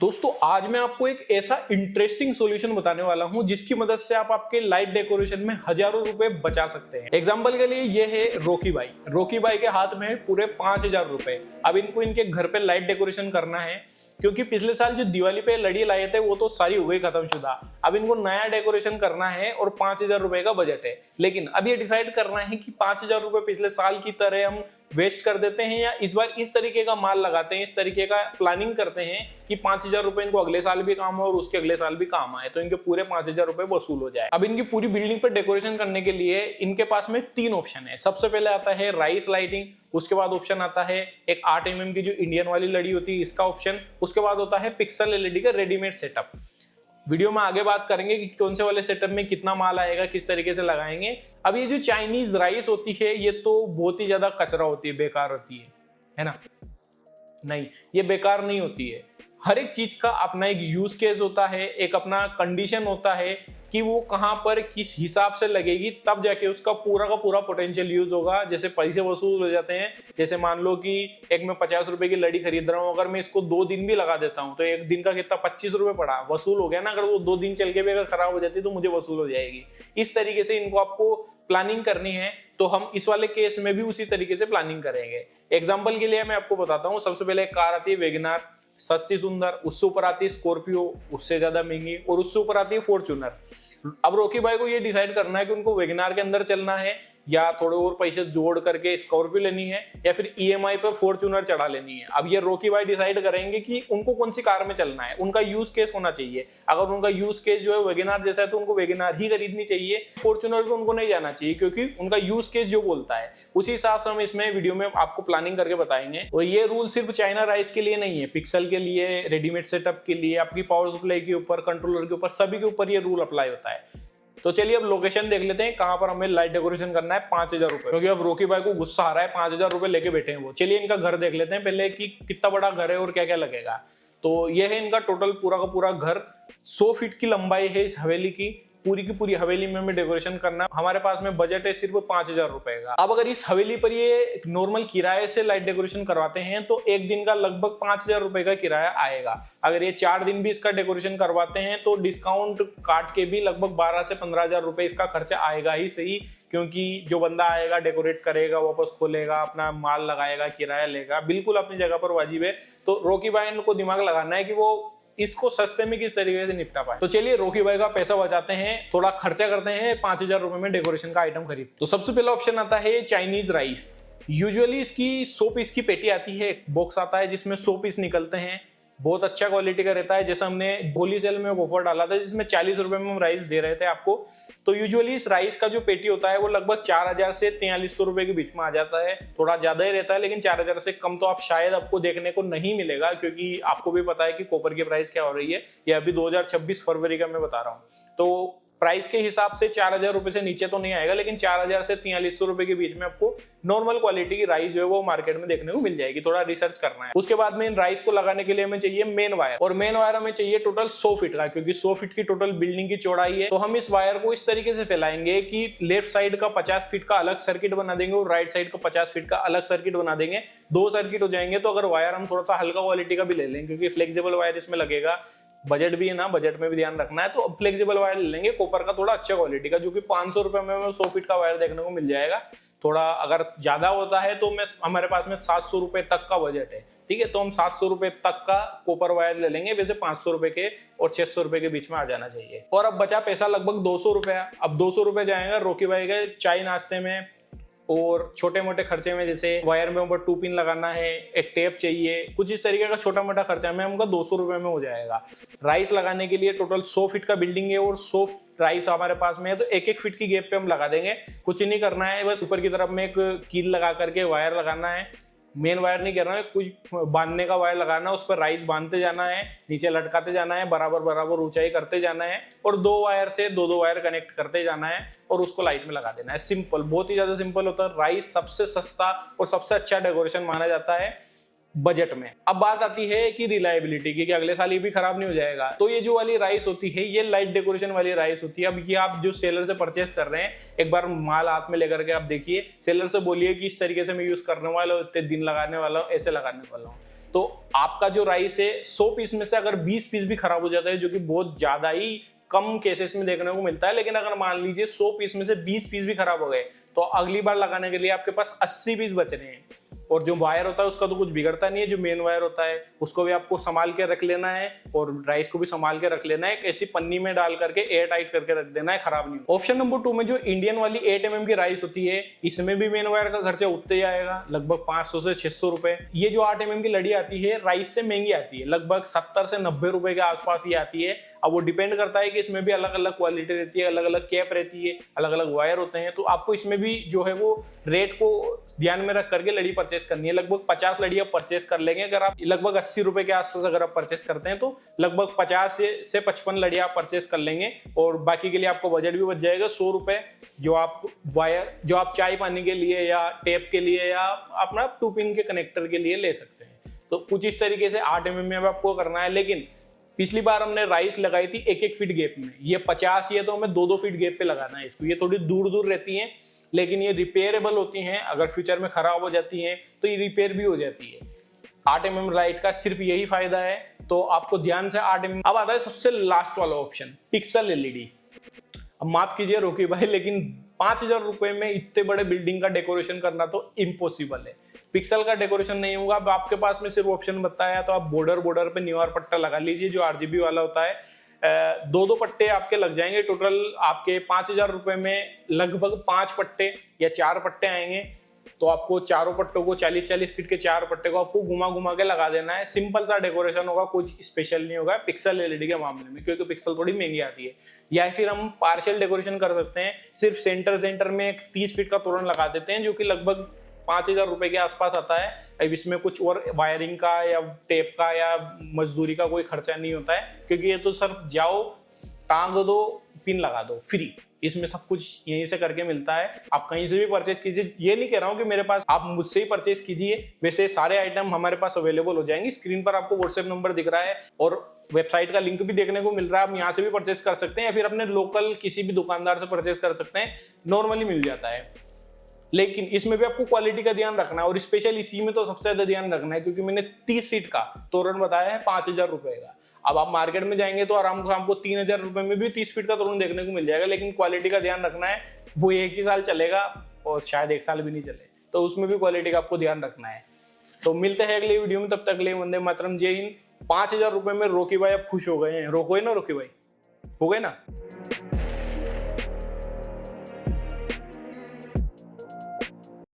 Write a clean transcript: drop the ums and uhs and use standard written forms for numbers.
दोस्तों आज मैं आपको एक ऐसा इंटरेस्टिंग सॉल्यूशन बताने वाला हूं जिसकी मदद से आप आपके लाइट डेकोरेशन में हजारों रुपए बचा सकते हैं। एग्जांपल के लिए ये है रोकी बाई के हाथ में है पूरे 5,000 रुपए। अब इनको इनके घर पे लाइट डेकोरेशन करना है क्योंकि पिछले साल जो दिवाली पे लड़ी लाए थे वो तो सारी हो गई खत्म शुदा। अब इनको नया डेकोरेशन करना है और 5,000 रुपए का बजट है। लेकिन अब ये डिसाइड करना है कि 5,000 रुपए पिछले साल की तरह हम वेस्ट कर देते हैं या इस बार इस तरीके का माल लगाते हैं, इस तरीके का प्लानिंग करते हैं कि 5,000 रुपए इनको अगले साल भी काम हो और उसके अगले साल भी काम आए, तो इनके पूरे 5,000 रुपए वसूल हो जाए। अब इनकी पूरी बिल्डिंग पर डेकोरेशन करने के लिए इनके पास में 3 ऑप्शन है। सबसे पहले आता है राइस लाइटिंग, उसके बाद ऑप्शन आता है एक 8 mm की जो इंडियन वाली लड़ी होती है इसका ऑप्शन, उसके बाद होता है पिक्सल एलईडी का रेडीमेड सेटअप। वीडियो में आगे बात करेंगे कि कौन से वाले सेटअप में कितना माल आएगा, किस तरीके से लगाएंगे। अब ये जो चाइनीज राइस होती है ये तो बहुत ही ज्यादा कचरा होती है, बेकार होती है ना? नहीं, ये बेकार नहीं होती है। हर एक चीज का अपना एक यूज केस होता है, एक अपना कंडीशन होता है कि वो कहां पर किस हिसाब से लगेगी, तब जाके उसका पूरा का पूरा पोटेंशियल यूज होगा। जैसे पैसे वसूल हो जाते हैं, जैसे मान लो कि एक मैं 50 रुपए की लड़ी खरीद रहा हूं, अगर मैं इसको 2 दिन भी लगा देता हूं तो एक दिन का कितना 25 रुपए पड़ा, वसूल हो गया ना। अगर वो 2 दिन चल के भी अगर खराब हो जाती तो मुझे वसूल हो जाएगी। इस तरीके से इनको आपको प्लानिंग करनी है, तो हम इस वाले केस में भी उसी तरीके से प्लानिंग करेंगे। एग्जाम्पल के लिए मैं आपको बताता हूँ। सबसे पहले एक कार आती है वैगनआर, सस्ती सुंदर, उससे ऊपर आती है स्कॉर्पियो, उससे ज्यादा महंगी, और उससे ऊपर आती है फॉर्च्यूनर। अब रोकी भाई को ये डिसाइड करना है कि उनको वैगनआर के अंदर चलना है या थोड़े और पैसे जोड़ करके स्कॉर्पियो लेनी है या फिर ईएमआई पर फॉर्च्यूनर चढ़ा लेनी है। अब ये रोकी भाई डिसाइड करेंगे कि उनको कौन सी कार में चलना है, उनका यूज केस होना चाहिए। अगर उनका यूज केस जो है वैगनआर जैसा है तो उनको वैगनआर ही खरीदनी चाहिए, फॉर्च्यूनर पे उनको नहीं जाना चाहिए, क्योंकि उनका यूज केस जो बोलता है उसी हिसाब से हम इसमें वीडियो में आपको प्लानिंग करके बताएंगे। और ये रूल सिर्फ चाइना राइस के लिए नहीं है, पिक्सल के लिए, रेडीमेड सेटअप के लिए, आपकी पावर सप्लाई के ऊपर, कंट्रोलर के ऊपर, सभी के ऊपर ये रूल अप्लाई होता है। तो चलिए अब लोकेशन देख लेते हैं कहां पर हमें लाइट डेकोरेशन करना है 5,000 रुपए, क्योंकि अब रोकी भाई को गुस्सा आ रहा है, 5,000 रुपए लेके बैठे हैं वो। चलिए इनका घर देख लेते हैं पहले कि कितना बड़ा घर है और क्या क्या लगेगा। तो ये है इनका टोटल पूरा का पूरा घर। 100 फीट की लंबाई है इस हवेली की पूरी हवेली में हमें डेकोरेशन करना। हमारे पास में बजट है सिर्फ 5,000 रुपए का। अब अगर इस हवेली पर ये नॉर्मल किराए से लाइट डेकोरेशन करवाते हैं तो एक दिन का लगभग 5,000 रुपए का किराया आएगा। अगर ये 4 दिन भी इसका डेकोरेशन करवाते हैं तो डिस्काउंट काट के भी लगभग 12 से 15,000 रुपए इसका खर्चा आएगा ही सही, क्योंकि जो बंदा आएगा, डेकोरेट करेगा, वापस खोलेगा, अपना माल लगाएगा, किराया लेगा, बिल्कुल अपनी जगह पर वाजिब है। तो रोकी भाई को दिमाग लगाना है कि वो इसको सस्ते में किस तरीके से निपटा पाए। तो चलिए रोकी भाई का पैसा बचाते हैं, थोड़ा खर्चा करते हैं 5,000 रुपए में डेकोरेशन का आइटम खरीद। तो सबसे पहला ऑप्शन आता है चाइनीज राइस। यूजुअली इसकी 100 पीस की पेटी आती है, एक बॉक्स आता है जिसमें 100 पीस निकलते हैं। बहुत अच्छा क्वालिटी का रहता है। जैसे हमने होली सेल में ऑफर डाला था जिसमें 40 रुपए में हम राइस दे रहे थे आपको। तो यूजुअली इस राइस का जो पेटी होता है वो लगभग 4,000 से 4,300 रुपए के बीच में आ जाता है। थोड़ा ज्यादा ही रहता है, लेकिन 4,000 से कम तो आप शायद आपको देखने को नहीं मिलेगा, क्योंकि आपको भी पता है कि कॉपर की प्राइस क्या हो रही है। ये अभी 2026 फरवरी का मैं बता रहा हूँ। तो प्राइस के हिसाब से 4,000 रुपए से नीचे तो नहीं आएगा, लेकिन 4,000 से 4,300 रुपए के बीच में आपको नॉर्मल क्वालिटी की राइस जो है वो मार्केट में देखने को मिल जाएगी। थोड़ा रिसर्च करना है। उसके बाद में इन राइस को लगाने के लिए हमें चाहिए मेन वायर, और मेन वायर हमें चाहिए टोटल 100 फीट का, क्योंकि 100 फीट की टोटल बिल्डिंग की चौड़ाई है। तो हम इस वायर को इस तरीके से फैलाएंगे कि लेफ्ट साइड का 50 फीट का अलग सर्किट बना देंगे और राइट साइड का 50 फीट का अलग सर्किट बना देंगे। 2 सर्किट हो जाएंगे। तो अगर वायर हम थोड़ा सा हल्का क्वालिटी का भी ले लें, क्योंकि फ्लेक्सिबल वायर इसमें लगेगा, बजट भी है ना, बजट में भी ध्यान रखना है, तो फ्लेक्सिबल वायर ले लेंगे कॉपर का, थोड़ा अच्छा क्वालिटी का, जो कि 500 रुपए में 100 फीट का वायर देखने को मिल जाएगा। थोड़ा अगर ज्यादा होता है तो हमारे पास में 700 रुपए तक का बजट है, ठीक है। तो हम 700 रुपए तक का कॉपर वायर ले लेंगे। वैसे 500 रुपए के और 600 रुपए के बीच में आ जाना चाहिए। और अब बचा पैसा लगभग 200 रुपया। अब 200 रुपए जाएगा रोकी भाई के चाय नाश्ते में और छोटे मोटे खर्चे में, जैसे वायर में ऊपर 2 पिन लगाना है, एक टेप चाहिए, कुछ इस तरीके का छोटा मोटा खर्चा में हमका 200 रुपए में हो जाएगा। राइस लगाने के लिए टोटल 100 फीट का बिल्डिंग है और 100 राइस हमारे पास में है, तो 1-1 फीट की गैप पे हम लगा देंगे। कुछ नहीं करना है, बस ऊपर की तरफ में एक कील लगा करके वायर लगाना है। मेन वायर नहीं करना है, कुछ बांधने का वायर लगाना है, उस पर राइस बांधते जाना है, नीचे लटकाते जाना है, बराबर ऊंचाई करते जाना है, और 2 वायर से 2 वायर कनेक्ट करते जाना है और उसको लाइट में लगा देना है। सिंपल, बहुत ही ज्यादा सिंपल होता है। राइस सबसे सस्ता और सबसे अच्छा डेकोरेशन माना जाता है बजट में। अब बात आती है कि रिलायबिलिटी की, कि अगले साल ये भी खराब नहीं हो जाएगा। तो ये जो वाली राइस होती है ये लाइट डेकोरेशन वाली राइस होती है। अब ये आप जो सेलर से परचेस कर रहे हैं, एक बार माल हाथ में लेकर के आप देखिए, सेलर से बोलिए कि इस तरीके से मैं यूज करने वाला हूँ, इतने दिन लगाने वाला हूँ, ऐसे लगाने वाला हूँ। तो आपका जो राइस है 100 पीस में से अगर 20 पीस भी खराब हो जाता है, जो कि बहुत ज्यादा ही कम केसेस में देखने को मिलता है, लेकिन अगर मान लीजिए 100 पीस में से 20 पीस भी खराब हो गए तो अगली बार लगाने के लिए आपके पास 80 पीस बच रहे हैं। और जो वायर होता है उसका तो कुछ बिगड़ता नहीं है, जो मेन वायर होता है उसको भी आपको संभाल के रख लेना है और राइस को भी संभाल के रख लेना है, एक ऐसी पन्नी में डाल करके एयर टाइट करके रख देना है, खराब नहीं। ऑप्शन नंबर 2 में जो इंडियन वाली 8 mm की राइस होती है, इसमें भी मेन वायर का खर्चा उतने जाएगा, लगभग 500 से 600 रुपए। ये जो 8 mm की लड़ी आती है राइस से महंगी आती है, लगभग 70 से 90 रुपए के आसपास ही आती है। अब वो डिपेंड करता है कि इसमें भी अलग अलग क्वालिटी रहती है, अलग अलग कैप रहती है, अलग अलग वायर होते हैं, तो आपको इसमें भी जो है वो रेट को ध्यान में रख करके लड़ी परचेस करनी है। लगभग 50 लड़ियां परचेस कर लेंगे अगर आप, लगभग 80 रुपए के आसपास अगर आप परचेस करते हैं तो लगभग 50 से 55 लड़ियां आप परचेस कर लेंगे और बाकी के लिए आपको बजट भी बच जाएगा 100 रुपए, जो आप वायर जो आप चाय पानी के लिए या टेप के लिए या अपना 2 पिन के कनेक्टर के लिए ले सकते हैं। तो कुछ इस तरीके से 8 mm में आपको करना है। लेकिन पिछली बार हमने राइस लगाई थी 1-1 फीट गैप में, ये 50 ही है तो हमें 2-2 फीट गैप पे लगाना है इसको। ये थोड़ी दूर दूर रहती है लेकिन ये रिपेयरेबल होती हैं, अगर फ्यूचर में खराब हो जाती हैं तो ये रिपेयर भी हो जाती है। 8 mm लाइट का सिर्फ यही फायदा है, तो आपको ध्यान से 8 mm। अब आता है सबसे लास्ट वाला ऑप्शन, पिक्सल एलईडी। अब माफ कीजिए रोकी भाई, लेकिन 5000 रुपए में इतने बड़े बिल्डिंग का डेकोरेशन करना तो इम्पॉसिबल है। पिक्सल का डेकोरेशन नहीं होगा। अब आपके पास में सिर्फ ऑप्शन बताया तो आप बॉर्डर पे न्यूआर पट्टा लगा लीजिए जो RGB वाला होता है। 2-2 पट्टे आपके लग जाएंगे, टोटल आपके 5000 रुपए में लगभग 5 पट्टे या 4 पट्टे आएंगे। तो आपको चारों पट्टों को 40-40 फीट के 4 पट्टे को आपको घुमा घुमा के लगा देना है। सिंपल सा डेकोरेशन होगा, कुछ स्पेशल नहीं होगा पिक्सल एलईडी के मामले में, क्योंकि पिक्सल थोड़ी महंगी आती है। या फिर हम पार्शियल डेकोरेशन कर सकते हैं, सिर्फ सेंटर में एक 30 फीट का तोरण लगा देते हैं जो कि लगभग 5000 रुपए के आसपास आता है। अब इसमें कुछ और वायरिंग का या टेप का या मजदूरी का कोई खर्चा नहीं होता है, क्योंकि ये तो सिर्फ जाओ टांग दो पिन लगा दो फ्री, इसमें सब कुछ यहीं से करके मिलता है। आप कहीं से भी परचेस कीजिए, ये नहीं कह रहा हूँ कि मेरे पास, आप मुझसे ही परचेस कीजिए, वैसे सारे आइटम हमारे पास अवेलेबल हो जाएंगे। स्क्रीन पर आपको व्हाट्सएप नंबर दिख रहा है और वेबसाइट का लिंक भी देखने को मिल रहा है, आप यहाँ से भी परचेस कर सकते हैं या फिर अपने लोकल किसी भी दुकानदार से परचेस कर सकते हैं, नॉर्मली मिल जाता है। लेकिन इसमें भी आपको क्वालिटी का ध्यान रखना है और स्पेशल इसी में तो सबसे ज्यादा ध्यान रखना है, क्योंकि मैंने 30 फीट का तोरण बताया है 5000 रुपए का। अब आप मार्केट में जाएंगे तो आराम से आपको 3000 रुपए में भी 30 फीट का तोरण देखने को मिल जाएगा, लेकिन क्वालिटी का ध्यान रखना है। वो 1 ही साल चलेगा और शायद 1 साल भी नहीं चले, तो उसमें भी क्वालिटी का आपको ध्यान रखना है। तो मिलते हैं अगले वीडियो में, तब तक ले वंदे मातरम, जय हिंद। 5000 रुपए में रोकी भाई आप खुश हो गए हैं, रोको है ना रोकी भाई, हो गए ना।